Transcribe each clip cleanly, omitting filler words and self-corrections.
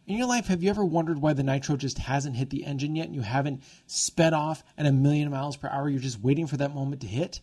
In your life, have you ever wondered why the nitro just hasn't hit the engine yet and you haven't sped off at 1,000,000 miles per hour? You're just waiting for that moment to hit?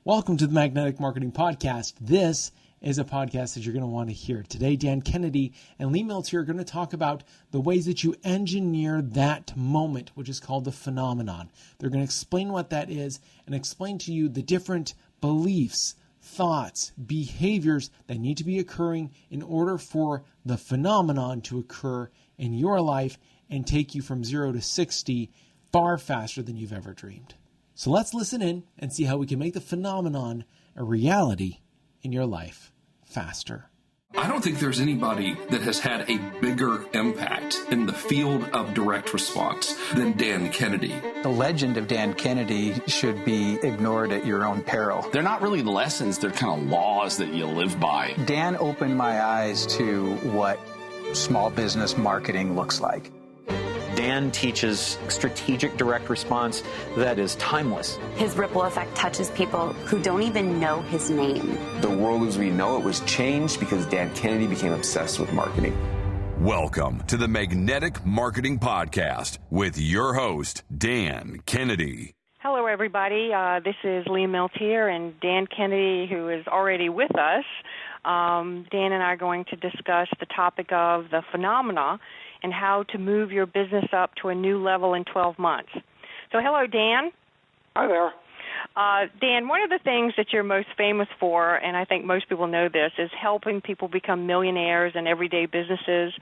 Welcome to the Magnetic Marketing Podcast. This is a podcast that you're going to want to hear. Today, Dan Kennedy and Lee Miltz here are going to talk about the ways that you engineer that moment, which is called the phenomenon. They're going to explain what that is and explain to you the different beliefs, thoughts, behaviors that need to be occurring in order for the phenomenon to occur in your life and take you from 0 to 60 far faster than you've ever dreamed. So let's listen in and see how we can make the phenomenon a reality in your life faster. I don't think there's anybody that has had a bigger impact in the field of direct response than Dan Kennedy. The legend of Dan Kennedy should be ignored at your own peril. They're not really lessons, they're kind of laws that you live by. Dan opened my eyes to what small business marketing looks like. Dan teaches strategic direct response that is timeless. His ripple effect touches people who don't even know his name. The world as we know it was changed because Dan Kennedy became obsessed with marketing. Welcome to the Magnetic Marketing Podcast with your host, Dan Kennedy. Hello, everybody. This is Lee Miltz here, and Dan Kennedy, who is already with us. Dan and I are going to discuss the topic of the phenomena and how to move your business up to a new level in 12 months. So hello, Dan. Hi there. Dan, one of the things that you're most famous for, and I think most people know this, is helping people become millionaires in everyday businesses.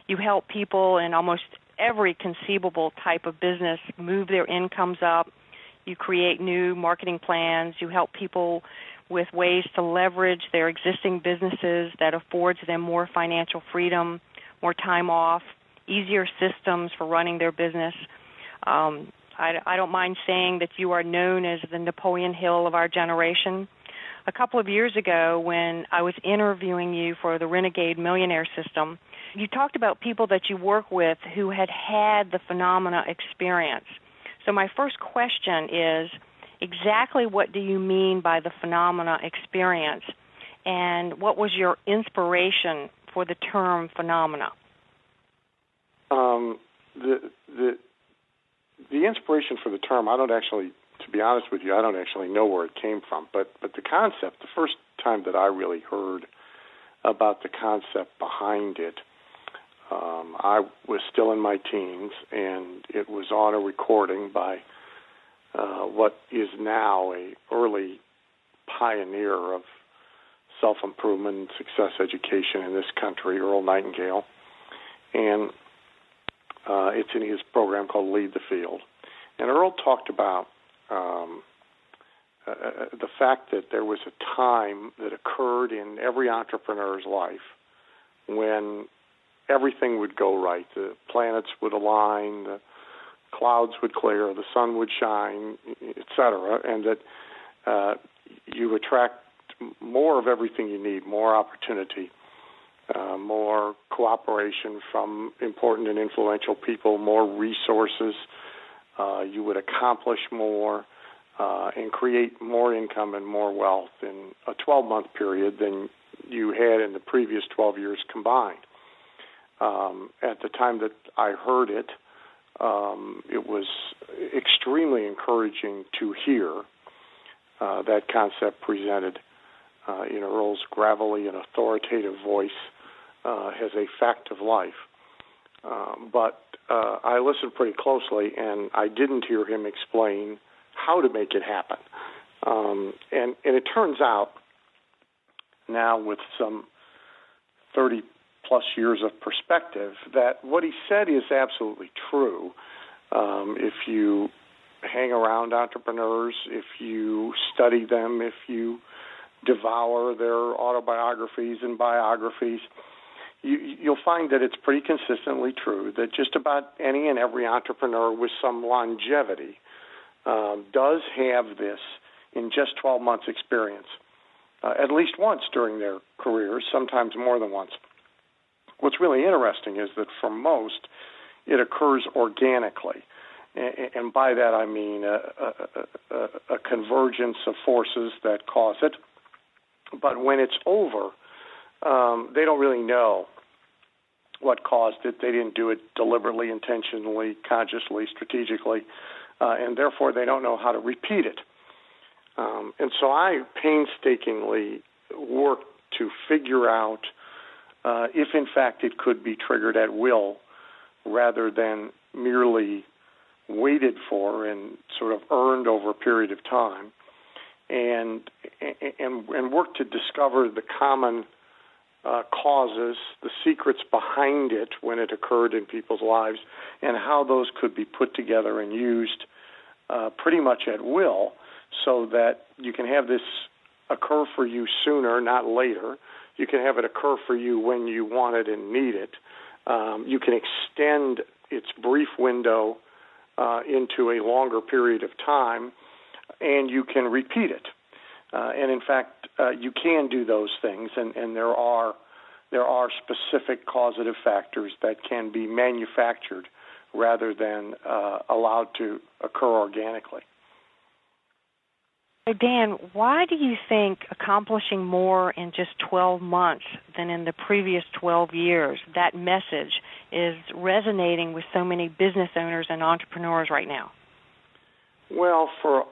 You help people in almost every conceivable type of business move their incomes up. You create new marketing plans. You help people with ways to leverage their existing businesses that affords them more financial freedom, more time off, easier systems for running their business. I don't mind saying that you are known as the Napoleon Hill of our generation. A couple of years ago, when I was interviewing you for the Renegade Millionaire System, you talked about people that you work with who had had the phenomena experience. So my first question is, exactly what do you mean by the phenomena experience, and what was your inspiration for the term phenomena? The inspiration for the term, to be honest with you, I don't actually know where it came from. But the concept, the first time that I really heard about the concept behind it, I was still in my teens, and it was on a recording by what is now a early pioneer of self-improvement and success education in this country, Earl Nightingale. And it's in his program called Lead the Field. And Earl talked about the fact that there was a time that occurred in every entrepreneur's life when everything would go right. The planets would align, the clouds would clear, the sun would shine, etc., and that you attract more of everything you need, more opportunity, more cooperation from important and influential people, more resources. You would accomplish more and create more income and more wealth in a 12-month period than you had in the previous 12 years combined. At the time that I heard it, it was extremely encouraging to hear that concept presented in Earl's gravelly and authoritative voice as a fact of life. But I listened pretty closely, and I didn't hear him explain how to make it happen. And it turns out now, with some 30-plus years of perspective, that what he said is absolutely true. If you hang around entrepreneurs, if you study them, if you devour their autobiographies and biographies, you'll find that it's pretty consistently true that just about any and every entrepreneur with some longevity does have this in just 12 months experience, at least once during their careers, sometimes more than once. What's really interesting is that for most, it occurs organically. And by that I mean a convergence of forces that cause it. But when it's over, they don't really know what caused it. They didn't do it deliberately, intentionally, consciously, strategically, and therefore they don't know how to repeat it. And so I painstakingly worked to figure out if, in fact, it could be triggered at will rather than merely waited for and sort of earned over a period of time, and work to discover the common causes, the secrets behind it when it occurred in people's lives, and how those could be put together and used pretty much at will, so that you can have this occur for you sooner, not later. You can have it occur for you when you want it and need it. You can extend its brief window into a longer period of time, and you can repeat it. And in fact, you can do those things, and there are specific causative factors that can be manufactured rather than allowed to occur organically. So Dan, why do you think accomplishing more in just 12 months than in the previous 12 years, that message is resonating with so many business owners and entrepreneurs right now? Well, for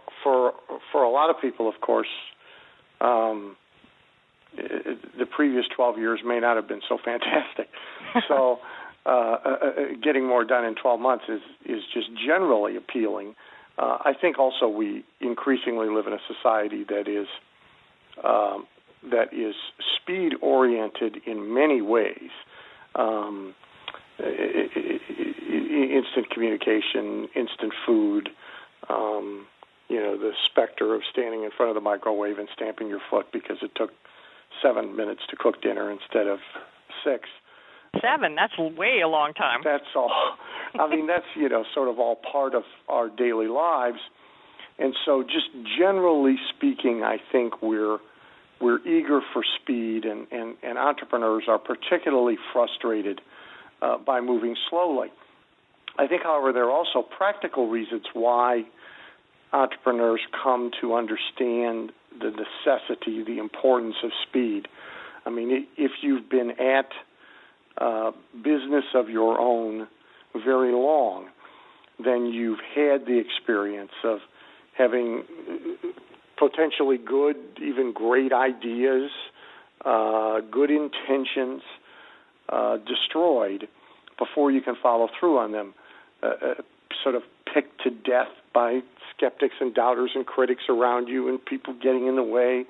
a lot of people, of course, the previous 12 years may not have been so fantastic. So getting more done in 12 months is just generally appealing. I think also we increasingly live in a society that is speed-oriented in many ways. Instant communication, instant food, the specter of standing in front of the microwave and stamping your foot because it took 7 minutes to cook dinner instead of 6. 7, that's way a long time. That's all. I mean, that's, sort of all part of our daily lives. And so just generally speaking, I think we're eager for speed, and entrepreneurs are particularly frustrated by moving slowly. I think, however, there are also practical reasons why entrepreneurs come to understand the necessity, the importance of speed. I mean, if you've been at business of your own very long, then you've had the experience of having potentially good, even great ideas, good intentions destroyed before you can follow through on them, sort of picked to death by skeptics and doubters and critics around you and people getting in the way,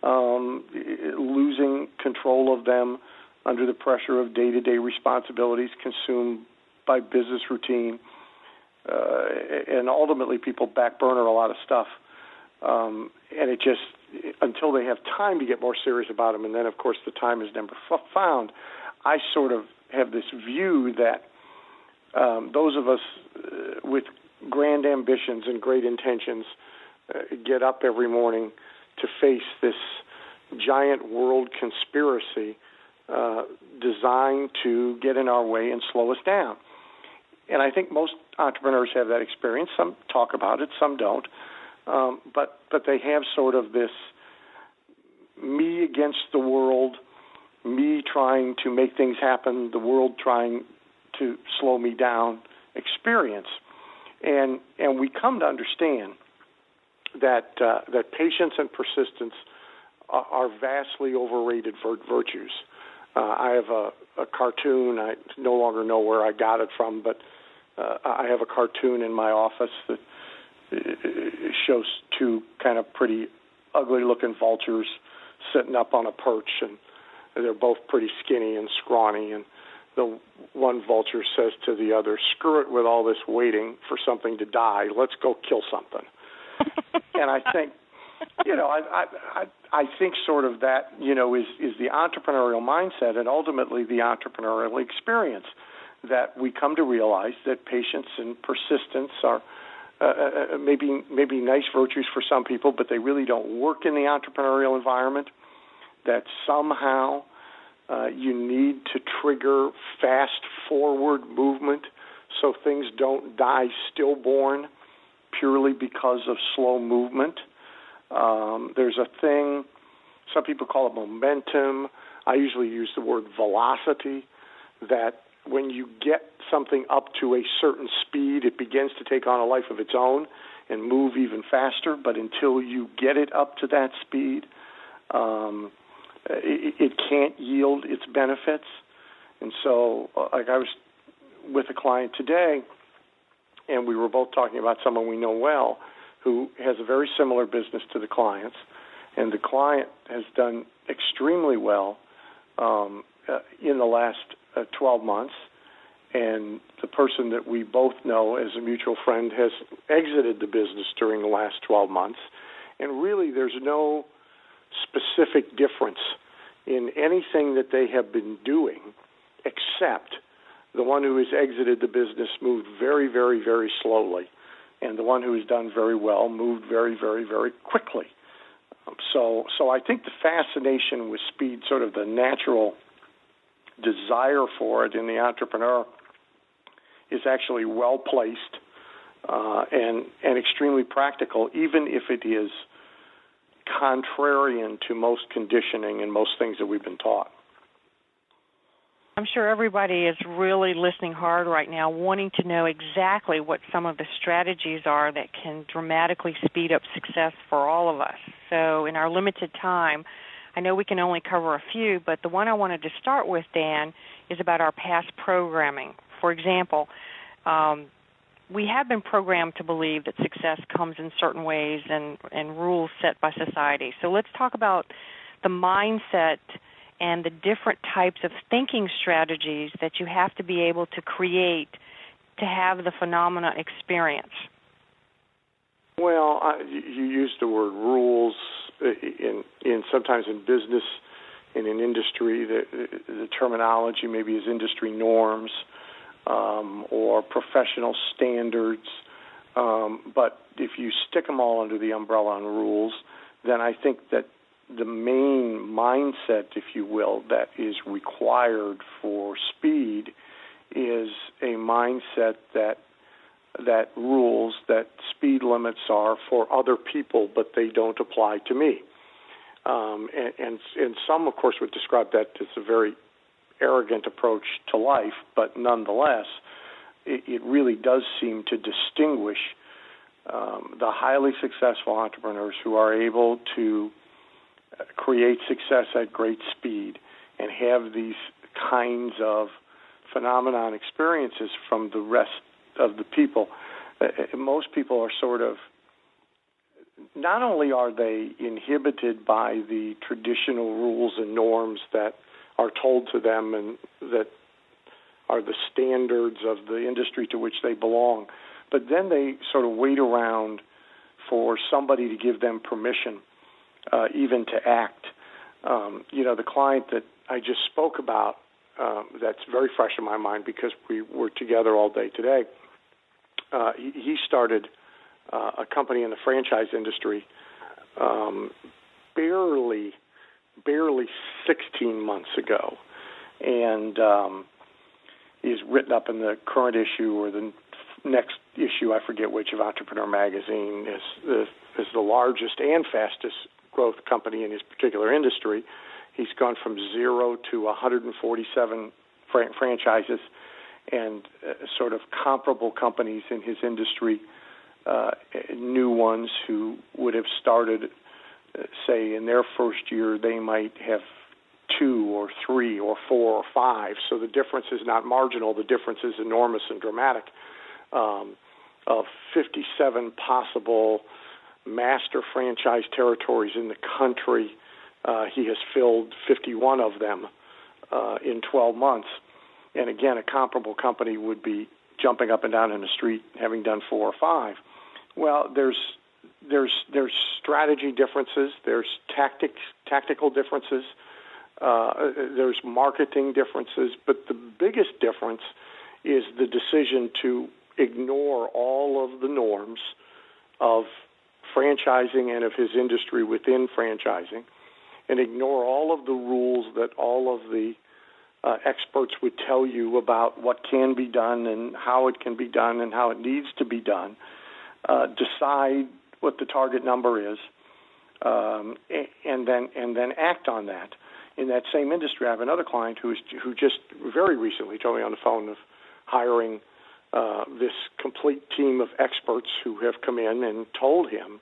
losing control of them under the pressure of day-to-day responsibilities consumed by business routine, and ultimately people backburner a lot of stuff, and it just, until they have time to get more serious about them, and then, of course, the time is never found. I sort of have this view that those of us with grand ambitions and great intentions get up every morning to face this giant world conspiracy designed to get in our way and slow us down. And I think most entrepreneurs have that experience. Some talk about it, some don't. But they have sort of this me against the world, me trying to make things happen, the world trying to slow me down experience. And we come to understand that patience and persistence are vastly overrated virtues. I have a cartoon. I no longer know where I got it from, but I have a cartoon in my office that shows two kind of pretty ugly-looking vultures sitting up on a perch, and they're both pretty skinny and scrawny, and the one vulture says to the other, "Screw it with all this waiting for something to die. Let's go kill something." And I think, I think sort of that, is the entrepreneurial mindset and ultimately the entrepreneurial experience, that we come to realize that patience and persistence are maybe nice virtues for some people, but they really don't work in the entrepreneurial environment, that somehow you need to trigger fast forward movement so things don't die stillborn purely because of slow movement. There's a thing, some people call it momentum. I usually use the word velocity, that when you get something up to a certain speed, it begins to take on a life of its own and move even faster. But until you get it up to that speed, it can't yield its benefits. And so, like I was with a client today, and we were both talking about someone we know well who has a very similar business to the client's, and the client has done extremely well in the last 12 months, and the person that we both know as a mutual friend has exited the business during the last 12 months, and really there's no specific difference in anything that they have been doing, except the one who has exited the business moved very, very, very slowly, and the one who has done very well moved very, very, very quickly. So I think the fascination with speed, sort of the natural desire for it in the entrepreneur, is actually well placed and extremely practical, even if it is contrarian to most conditioning and most things that we've been taught. I'm sure everybody is really listening hard right now, wanting to know exactly what some of the strategies are that can dramatically speed up success for all of us. So in our limited time, I know we can only cover a few, but the one I wanted to start with, Dan, is about our past programming. For example, we have been programmed to believe that success comes in certain ways and rules set by society. So let's talk about the mindset and the different types of thinking strategies that you have to be able to create to have the phenomena experience. Well, you use the word rules in sometimes in business, in an industry. The terminology maybe is industry norms or professional standards. But if you stick them all under the umbrella on rules, then I think that the main mindset, if you will, that is required for speed is a mindset that rules, that speed limits are for other people, but they don't apply to me. And some, of course, would describe that as a very arrogant approach to life, but nonetheless, it really does seem to distinguish the highly successful entrepreneurs who are able to create success at great speed and have these kinds of phenomenon experiences from the rest of the people. Most people are sort of, not only are they inhibited by the traditional rules and norms that are told to them and that are the standards of the industry to which they belong, but then they sort of wait around for somebody to give them permission even to act. The client that I just spoke about, that's very fresh in my mind because we were together all day today, he started a company in the franchise industry barely 16 months ago, and is written up in the current issue or the next issue, I forget which, of Entrepreneur Magazine, is the largest and fastest growth company in his particular industry. He's gone from 0 to 147 franchises and sort of comparable companies in his industry, new ones who would have started, say, in their first year, they might have 2 or 3 or 4 or 5. So the difference is not marginal. The difference is enormous and dramatic. Of 57 possible master franchise territories in the country, he has filled 51 of them in 12 months. And again, a comparable company would be jumping up and down in the street having done 4 or 5. Well, there's strategy differences, there's tactical differences, there's marketing differences, but the biggest difference is the decision to ignore all of the norms of franchising and of his industry within franchising, and ignore all of the rules that all of the experts would tell you about what can be done and how it can be done and how it needs to be done. Decide what the target number is, and then act on that. in that same industry, I have another client who just very recently told me on the phone of hiring this complete team of experts who have come in and told him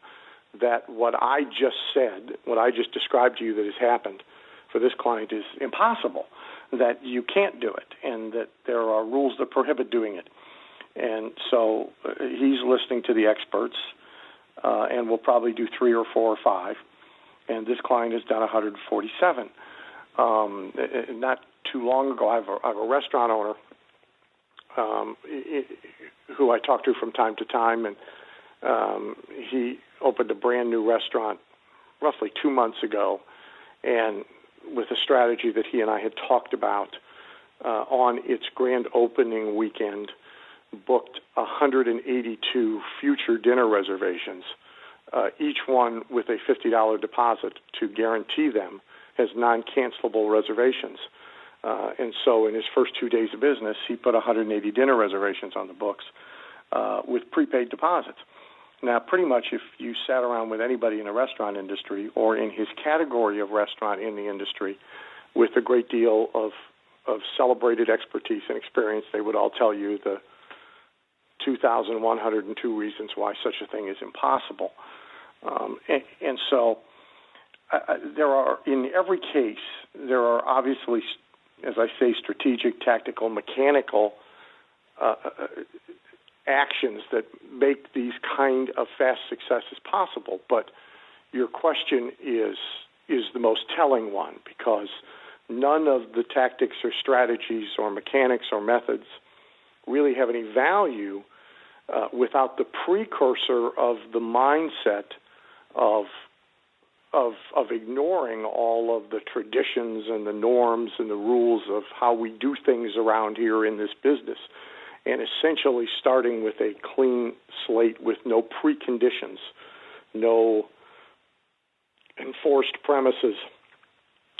that what I just said, what I just described to you that has happened for this client is impossible, that you can't do it, and that there are rules that prohibit doing it. And so he's listening to the experts, and we'll probably do 3 or 4 or 5. And this client has done 147. Not too long ago, I have a restaurant owner who I talk to from time to time, and he opened a brand new restaurant roughly 2 months ago, and with a strategy that he and I had talked about on its grand opening weekend, booked 182 future dinner reservations, each one with a $50 deposit to guarantee them as non-cancelable reservations. And so in his first 2 days of business, he put 180 dinner reservations on the books with prepaid deposits. Now, pretty much if you sat around with anybody in the restaurant industry or in his category of restaurant in the industry with a great deal of celebrated expertise and experience, they would all tell you the 2,102 reasons why such a thing is impossible. And so there are, in every case, there are obviously, as I say, strategic, tactical, mechanical actions that make these kind of fast successes possible. But your question is the most telling one, because none of the tactics or strategies or mechanics or methods really have any value without the precursor of the mindset of ignoring all of the traditions and the norms and the rules of how we do things around here in this business, and essentially starting with a clean slate with no preconditions, no enforced premises,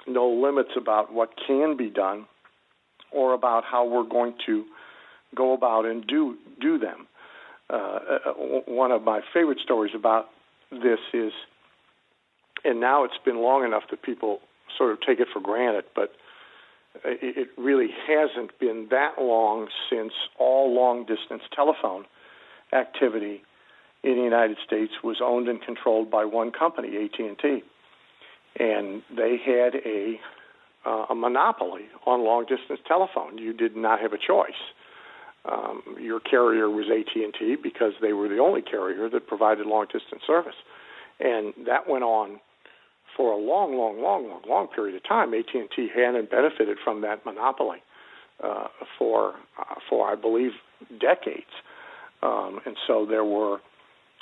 no limits about what can be done or about how we're going to go about and do them. One of my favorite stories about this is, and now it's been long enough that people sort of take it for granted, but it really hasn't been that long since all long-distance telephone activity in the United States was owned and controlled by one company, AT&T. And they had a monopoly on long-distance telephone. You did not have a choice. Your carrier was AT&T because they were the only carrier that provided long-distance service. And that went on for a long period of time. AT&T hadn't benefited from that monopoly for I believe, decades. And so there were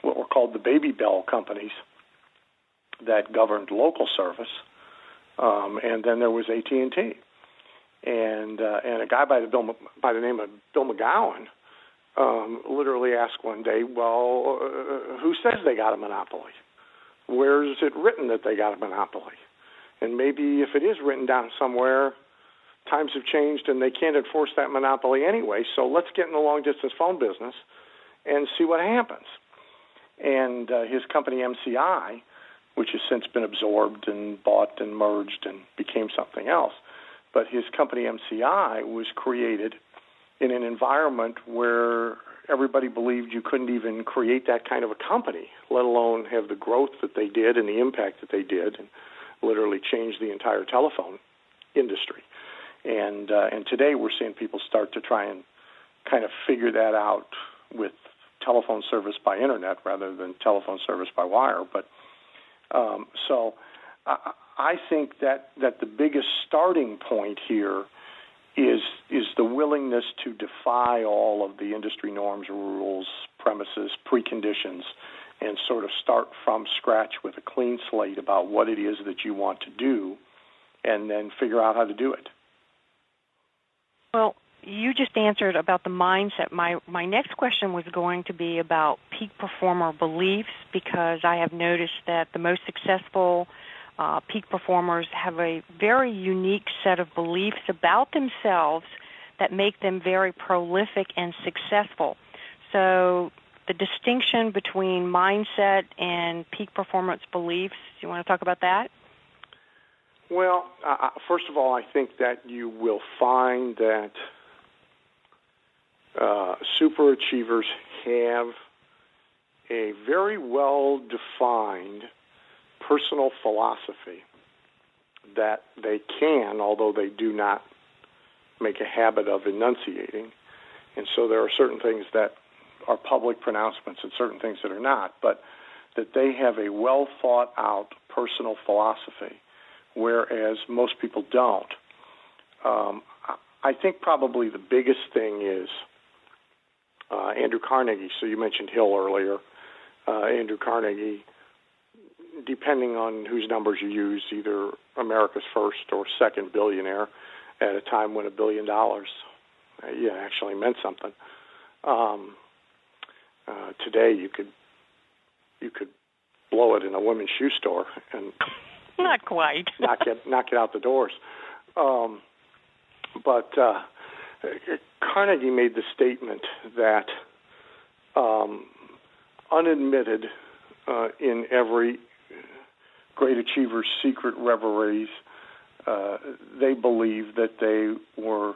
what were called the baby bell companies that governed local service, and then there was AT&T. And a guy by the name of Bill McGowan literally asked one day, well, who says they got a monopoly? Where is it written that they got a monopoly? And maybe if it is written down somewhere, times have changed and they can't enforce that monopoly anyway, so let's get in the long-distance phone business and see what happens. And his company, MCI, which has since been absorbed and bought and merged and became something else, but his company, MCI, was created in an environment where everybody believed you couldn't even create that kind of a company, let alone have the growth that they did and the impact that they did, and literally change the entire telephone industry. And today we're seeing people start to try and kind of figure that out with telephone service by internet rather than telephone service by wire. But so I think that the biggest starting point here is the willingness to defy all of the industry norms, rules, premises, preconditions, and sort of start from scratch with a clean slate about what it is that you want to do, and then figure out how to do it. Well, you just answered about the mindset. My next question was going to be about peak performer beliefs, because I have noticed that the most successful peak performers have a very unique set of beliefs about themselves that make them very prolific and successful. So the distinction between mindset and peak performance beliefs, do you want to talk about that? Well, first of all, I think that you will find that superachievers have a very well-defined personal philosophy that they can, although they do not make a habit of enunciating. And so there are certain things that are public pronouncements and certain things that are not, but that they have a well-thought-out personal philosophy, whereas most people don't. I think probably the biggest thing is Andrew Carnegie. So you mentioned Hill earlier. Andrew Carnegie, depending on whose numbers you use, either America's first or second billionaire at a time when $1 billion actually meant something. Today you could blow it in a women's shoe store and not quite knock it out the doors. But Carnegie made the statement that unadmitted in every great achiever's secret reveries, they believe that they were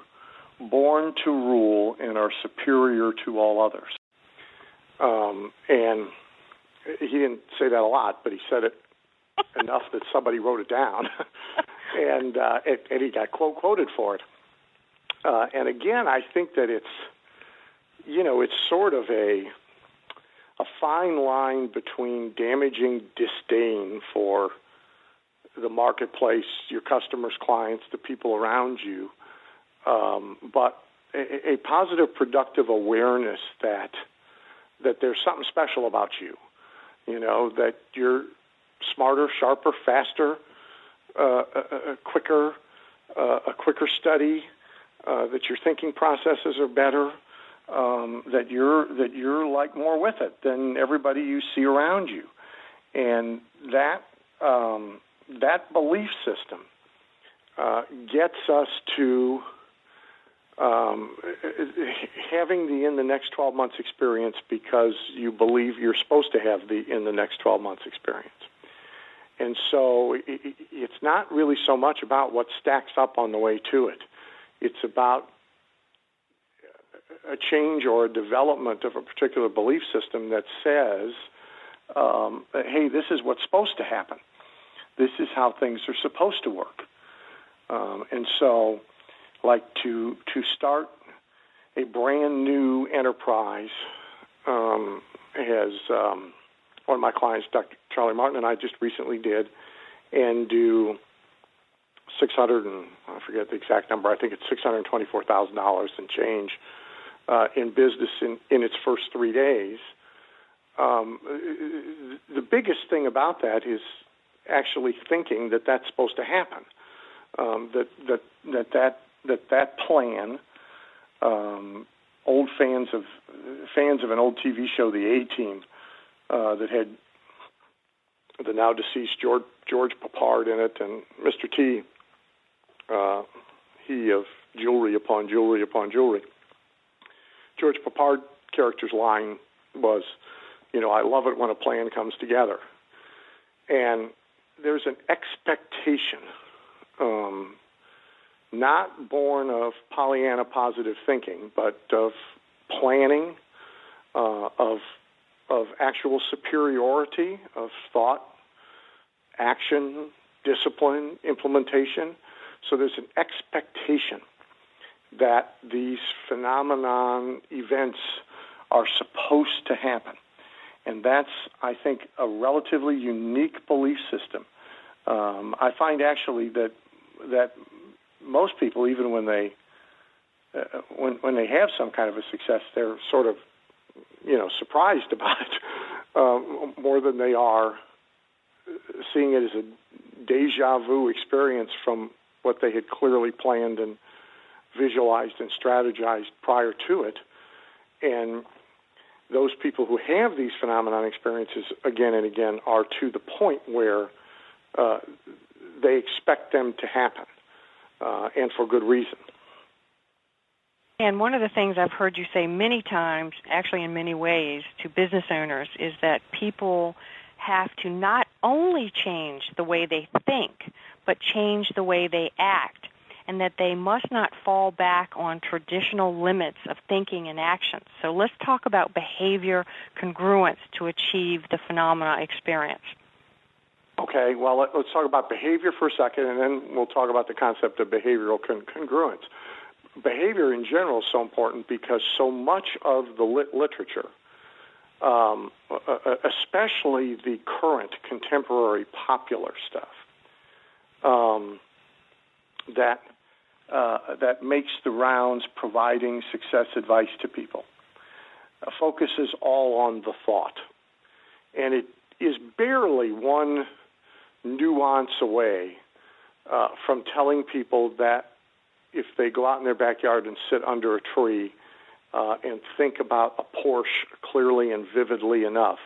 born to rule and are superior to all others. And he didn't say that a lot, but he said it enough that somebody wrote it down, and he got quoted for it. And again, I think that it's sort of a fine line between damaging disdain for the marketplace, your customers, clients, the people around you, but a positive, productive awareness that there's something special about you, that you're smarter, sharper, faster, quicker, a quicker study, that your thinking processes are better, that you're like more with it than everybody you see around you, and that belief system gets us to having the in the next 12 months experience because you believe you're supposed to have the in the next 12 months experience. And so it's not really so much about what stacks up on the way to it. It's about a change or a development of a particular belief system that says, hey, this is what's supposed to happen. This is how things are supposed to work. And so, like to start a brand new enterprise, as one of my clients, Dr. Charlie Martin, and I just recently did, and do I forget the exact number, I think it's $624,000 and change in business in its first 3 days. The biggest thing about that is actually thinking that that's supposed to happen. That plan. Old fans of an old TV show, The A-Team, that had the now deceased George Papard in it, and Mr. T. He of jewelry upon jewelry upon jewelry. George Papard character's line was, I love it when a plan comes together. And there's an expectation, not born of Pollyanna positive thinking, but of planning, of actual superiority, of thought, action, discipline, implementation. So there's an expectation that these phenomenon events are supposed to happen. And that's, I think, a relatively unique belief system. I find actually that most people, even when they have some kind of a success, they're sort of, surprised about it more than they are seeing it as a deja vu experience from what they had clearly planned and visualized and strategized prior to it. And those people who have these phenomenon experiences again and again are to the point where they expect them to happen, and for good reason. And one of the things I've heard you say many times, actually in many ways, to business owners is that people have to not only change the way they think, but change the way they act, and that they must not fall back on traditional limits of thinking and action. So let's talk about behavior congruence to achieve the phenomena experience. Okay, well, let's talk about behavior for a second, and then we'll talk about the concept of behavioral congruence. Behavior in general is so important because so much of the literature, especially the current contemporary popular stuff, that makes the rounds providing success advice to people, focuses all on the thought. And it is barely one nuance away from telling people that if they go out in their backyard and sit under a tree and think about a Porsche clearly and vividly enough,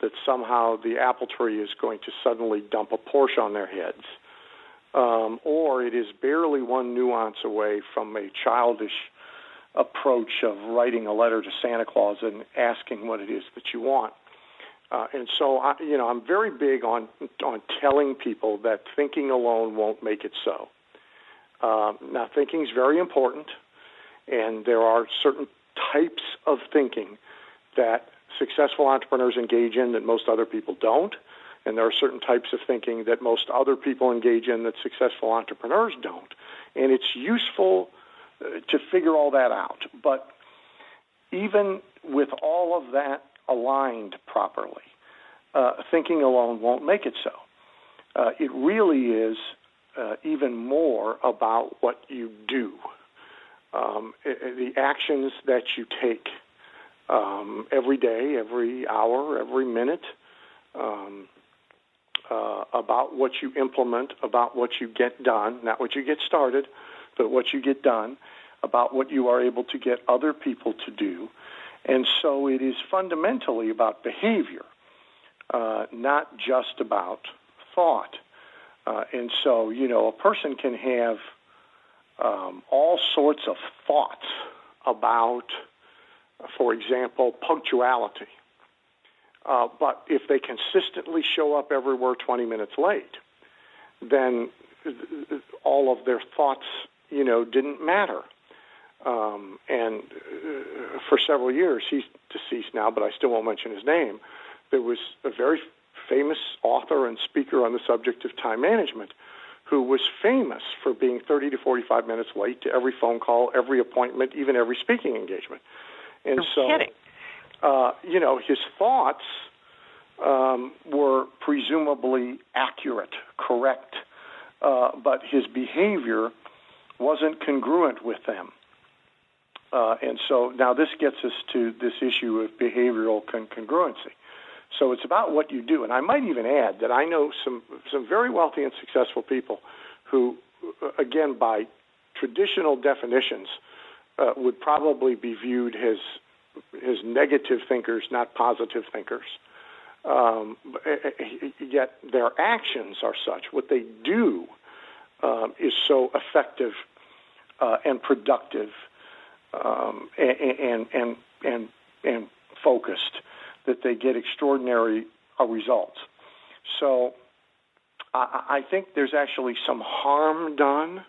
that somehow the apple tree is going to suddenly dump a Porsche on their heads. Or it is barely one nuance away from a childish approach of writing a letter to Santa Claus and asking what it is that you want. And so, I'm very big on telling people that thinking alone won't make it so. Now, thinking is very important, and there are certain types of thinking that successful entrepreneurs engage in that most other people don't, and there are certain types of thinking that most other people engage in that successful entrepreneurs don't. And it's useful to figure all that out. But even with all of that aligned properly, thinking alone won't make it so. It really is even more about what you do, the actions that you take every day, every hour, every minute, about what you implement, about what you get done, not what you get started, but what you get done, about what you are able to get other people to do. And so it is fundamentally about behavior, not just about thought. And so, a person can have all sorts of thoughts about, for example, punctuality. But if they consistently show up everywhere 20 minutes late, then all of their thoughts, didn't matter. And for several years, he's deceased now, but I still won't mention his name, there was a very famous author and speaker on the subject of time management who was famous for being 30 to 45 minutes late to every phone call, every appointment, even every speaking engagement. And no kidding. His thoughts were presumably accurate, correct, but his behavior wasn't congruent with them. And so now this gets us to this issue of behavioral congruency. So it's about what you do. And I might even add that I know some very wealthy and successful people who, again, by traditional definitions, would probably be viewed as negative thinkers, not positive thinkers. Yet their actions are such. What they do is so effective and productive and focused that they get extraordinary results. So I think there's actually some harm done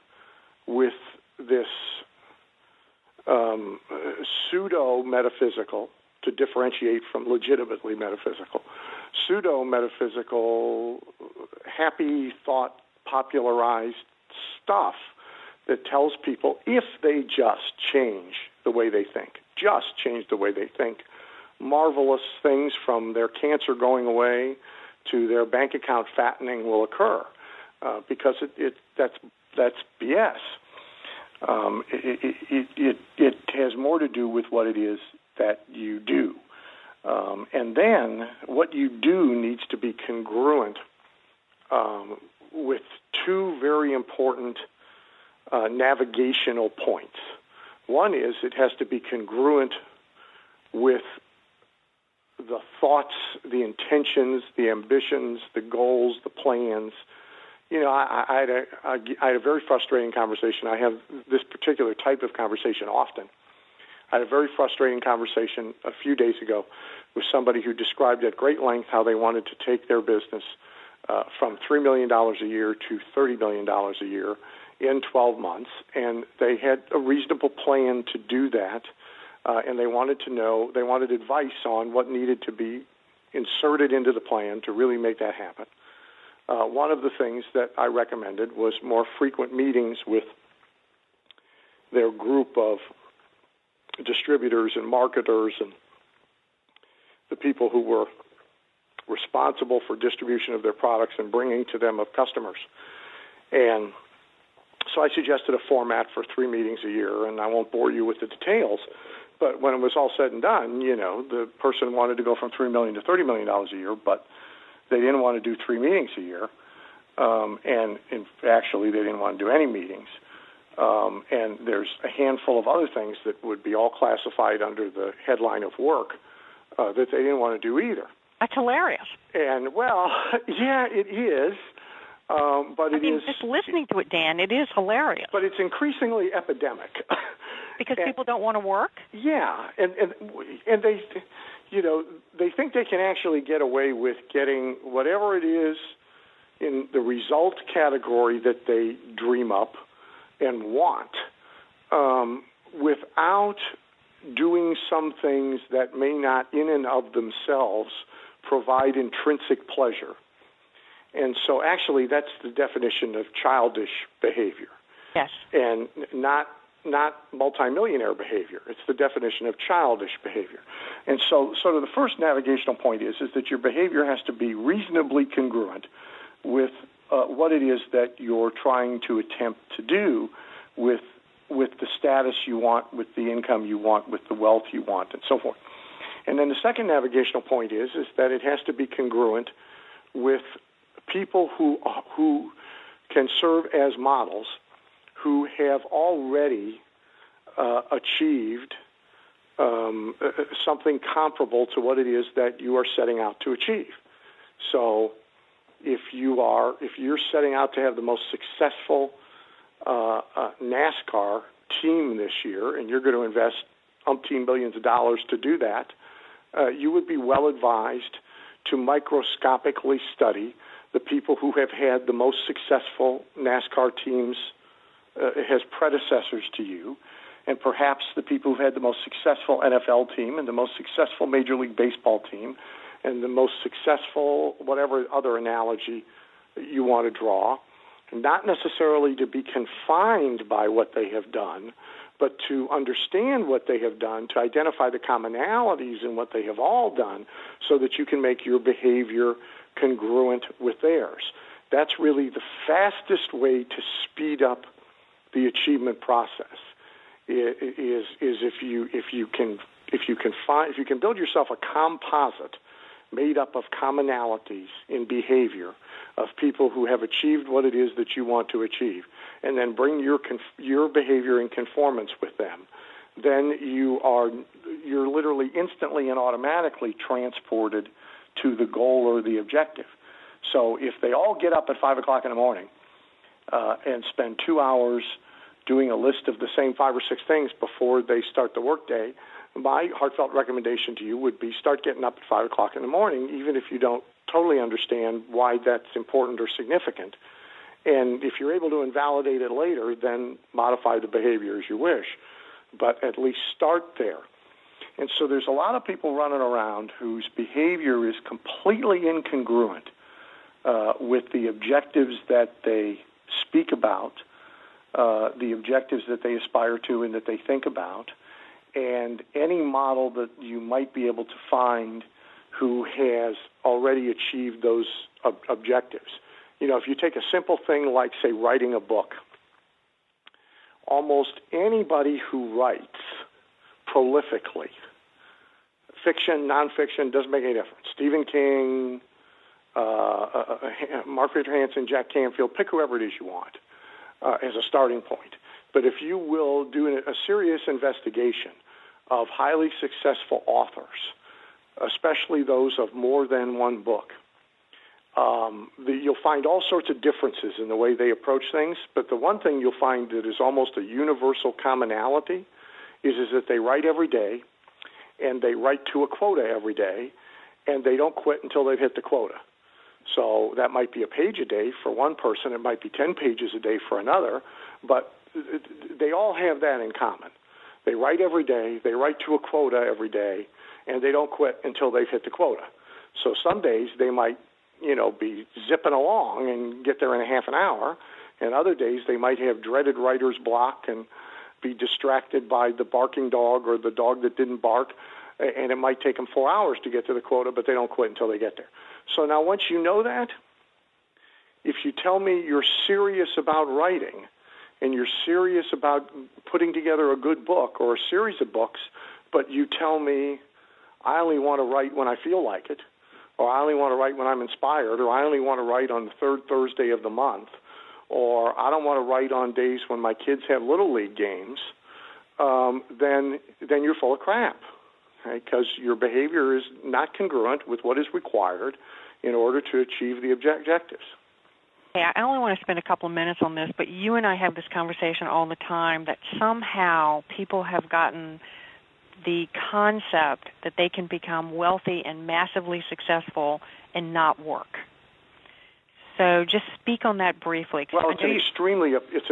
with this pseudo-metaphysical, to differentiate from legitimately metaphysical, pseudo-metaphysical, happy thought popularized stuff that tells people if they just change the way they think, marvelous things from their cancer going away to their bank account fattening will occur, because that's BS. It has more to do with what it is that you do. And then what you do needs to be congruent with two very important navigational points. One is it has to be congruent with the thoughts, the intentions, the ambitions, the goals, the plans. I had a very frustrating conversation. I have this particular type of conversation often. I had a very frustrating conversation a few days ago with somebody who described at great length how they wanted to take their business from $3 million a year to $30 million a year in 12 months, and they had a reasonable plan to do that, and they wanted advice on what needed to be inserted into the plan to really make that happen. One of the things that I recommended was more frequent meetings with their group of distributors and marketers and the people who were responsible for distribution of their products and bringing to them of customers. And so I suggested a format for 3 meetings a year, and I won't bore you with the details, but when it was all said and done, the person wanted to go from $3 million to $30 million a year, but they didn't want to do 3 meetings a year, and actually they didn't want to do any meetings. And there's a handful of other things that would be all classified under the headline of work that they didn't want to do either. That's hilarious. And, well, yeah, it is. But it is just listening to it, Dan, it is hilarious. But it's increasingly epidemic. Because people don't want to work? Yeah, and they, they think they can actually get away with getting whatever it is in the result category that they dream up and want, without doing some things that may not in and of themselves provide intrinsic pleasure. And so actually that's the definition of childish behavior. Yes. And not multimillionaire behavior. It's the definition of childish behavior. And so sort of the first navigational point is that your behavior has to be reasonably congruent with what it is that you're trying to attempt to do with the status you want, with the income you want, with the wealth you want, and so forth. And then the second navigational point is that it has to be congruent with people who can serve as models, who have already achieved something comparable to what it is that you are setting out to achieve. So if you're setting out to have the most successful NASCAR team this year, and you're going to invest umpteen billions of dollars to do that, you would be well advised to microscopically study the people who have had the most successful NASCAR teams as predecessors to you, and perhaps the people who've had the most successful NFL team and the most successful Major League Baseball team and the most successful whatever other analogy you want to draw, not necessarily to be confined by what they have done, but to understand what they have done, to identify the commonalities in what they have all done so that you can make your behavior congruent with theirs. That's really the fastest way to speed up the achievement process. Is if you can build yourself a composite made up of commonalities in behavior of people who have achieved what it is that you want to achieve, and then bring your behavior in conformance with them, then you're literally instantly and automatically transported to the goal or the objective. So if they all get up at 5 o'clock in the morning and spend 2 hours doing a list of the same 5 or 6 things before they start the workday, my heartfelt recommendation to you would be start getting up at 5 o'clock in the morning, even if you don't totally understand why that's important or significant. And if you're able to invalidate it later, then modify the behavior as you wish. But at least start there. And so there's a lot of people running around whose behavior is completely incongruent with the objectives that they speak about, the objectives that they aspire to and that they think about, and any model that you might be able to find who has already achieved those objectives. If you take a simple thing like, say, writing a book, almost anybody who writes prolifically, fiction, nonfiction, doesn't make any difference. Stephen King, Mark Victor Hansen, Jack Canfield, pick whoever it is you want as a starting point. But if you will do a serious investigation of highly successful authors, especially those of more than one book, you'll find all sorts of differences in the way they approach things. But the one thing you'll find that is almost a universal commonality is that they write every day, and they write to a quota every day, and they don't quit until they've hit the quota. So that might be a page a day for one person. It might be 10 pages a day for another. But they all have that in common. They write every day. They write to a quota every day, and they don't quit until they've hit the quota. So some days they might, be zipping along and get there in a half an hour, and other days they might have dreaded writer's block and be distracted by the barking dog or the dog that didn't bark, and it might take them 4 hours to get to the quota, but they don't quit until they get there. So now once you know that, if you tell me you're serious about writing and you're serious about putting together a good book or a series of books, but you tell me I only want to write when I feel like it, or I only want to write when I'm inspired, or I only want to write on the third Thursday of the month, or I don't want to write on days when my kids have Little League games, then you're full of crap, because your behavior is not congruent with what is required in order to achieve the objectives. Hey, I only want to spend a couple of minutes on this, but you and I have this conversation all the time that somehow people have gotten the concept that they can become wealthy and massively successful and not work. So just speak on that briefly. Well, it's an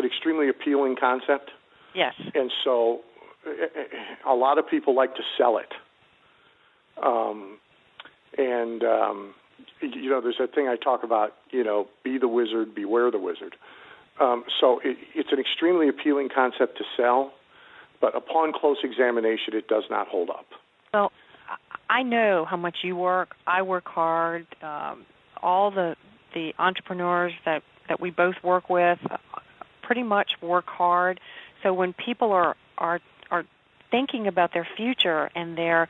extremely appealing concept. Yes. And so a lot of people like to sell it. There's that thing I talk about, be the wizard, beware the wizard. So it's an extremely appealing concept to sell, but upon close examination, it does not hold up. Well, I know how much you work. I work hard. All the entrepreneurs that we both work with pretty much work hard. So when people are thinking about their future and they're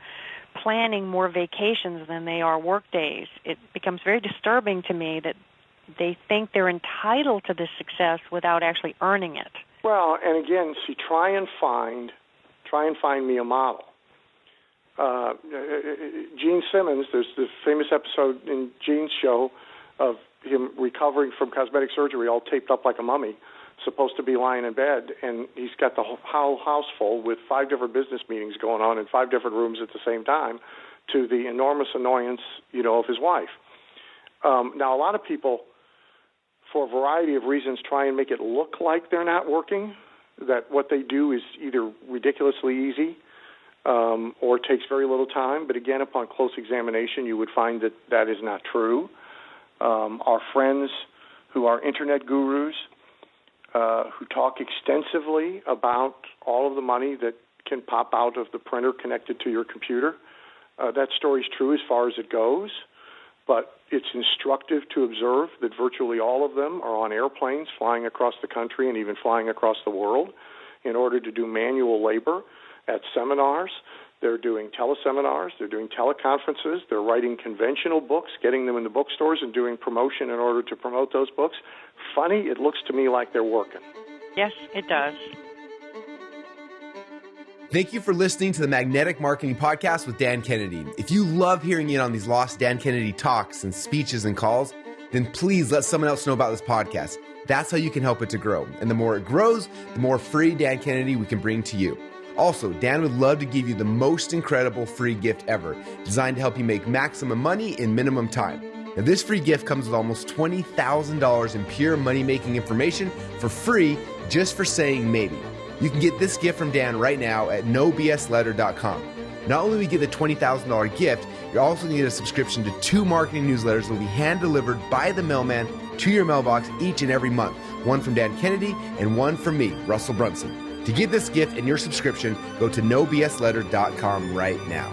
planning more vacations than they are work days, it becomes very disturbing to me that they think they're entitled to this success without actually earning it. Well, and again, see, try and find me a model. Gene Simmons, there's the famous episode in Gene's show of him recovering from cosmetic surgery, all taped up like a mummy, supposed to be lying in bed, and he's got the whole house full with 5 different business meetings going on in 5 different rooms at the same time, to the enormous annoyance, of his wife. Now, a lot of people, for a variety of reasons, try and make it look like they're not working, that what they do is either ridiculously easy or takes very little time. But again, upon close examination, you would find that that is not true. Our friends who are internet gurus, who talk extensively about all of the money that can pop out of the printer connected to your computer. That story's true as far as it goes, but it's instructive to observe that virtually all of them are on airplanes flying across the country and even flying across the world in order to do manual labor at seminars. They're doing teleseminars, they're doing teleconferences, they're writing conventional books, getting them in the bookstores and doing promotion in order to promote those books. Funny, it looks to me like they're working. Yes, it does. Thank you for listening to the Magnetic Marketing Podcast with Dan Kennedy. If you love hearing in on these lost Dan Kennedy talks and speeches and calls, then please let someone else know about this podcast. That's how you can help it to grow. And the more it grows, the more free Dan Kennedy we can bring to you. Also, Dan would love to give you the most incredible free gift ever, designed to help you make maximum money in minimum time. Now, this free gift comes with almost $20,000 in pure money-making information for free just for saying maybe. You can get this gift from Dan right now at nobsletter.com. Not only will you get the $20,000 gift, you're also going to get a subscription to 2 marketing newsletters that will be hand-delivered by the mailman to your mailbox each and every month. One from Dan Kennedy and one from me, Russell Brunson. To get this gift and your subscription, go to nobsletter.com right now.